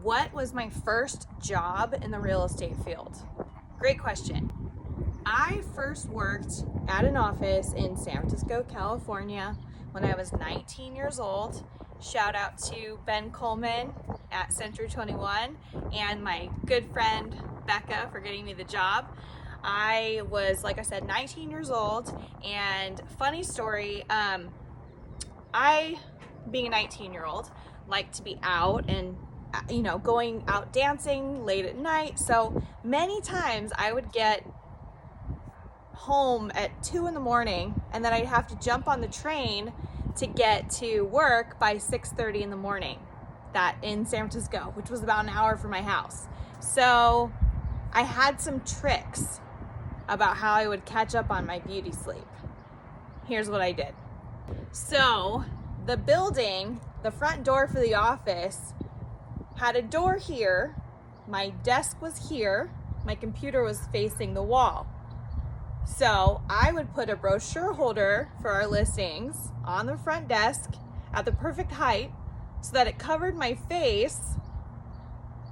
What was my first job in the real estate field? Great question. I first worked at an office in San Francisco, California when I was 19 years old. Shout out to Ben Coleman at Century 21 and my good friend Becca for getting me the job. I was, like I said, 19 years old, and funny story, I, being a 19-year-old, like to be out and going out dancing late at night. So many times I would get home at 2 in the morning, and then I'd have to jump on the train to get to work by 6:30 in the morning, that in San Francisco, which was about an hour from my house. So I had some tricks about how I would catch up on my beauty sleep. Here's what I did. So the building, the front door for the office had a door here, my desk was here, my computer was facing the wall. So I would put a brochure holder for our listings on the front desk at the perfect height so that it covered my face.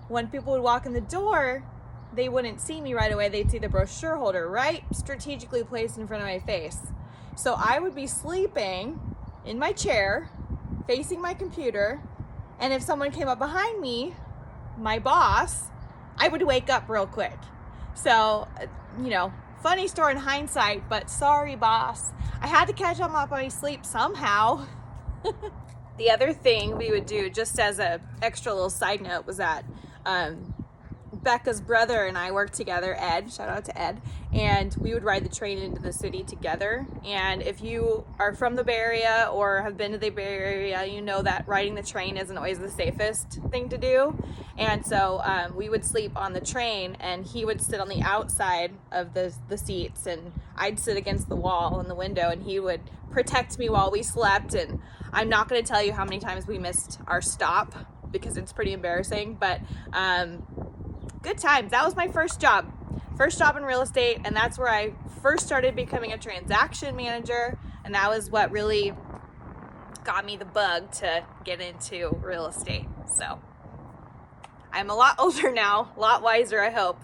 When people would walk in the door, they wouldn't see me right away. They'd see the brochure holder right strategically placed in front of my face. So I would be sleeping in my chair, facing my computer, and if someone came up behind me, my boss, I would wake up real quick. So, funny story in hindsight, but sorry, boss. I had to catch up on my sleep somehow. The other thing we would do, just as an extra little side note, was that Becca's brother and I worked together, Ed, shout out to Ed, and we would ride the train into the city together. And if you are from the Bay Area or have been to the Bay Area, you know that riding the train isn't always the safest thing to do. And so we would sleep on the train, and he would sit on the outside of the seats, and I'd sit against the wall in the window, and he would protect me while we slept. And I'm not going to tell you how many times we missed our stop because it's pretty embarrassing, but good times. That was my first job in real estate, and that's where I first started becoming a transaction manager, and that was what really got me the bug to get into real estate. So I'm a lot older now, a lot wiser, I hope.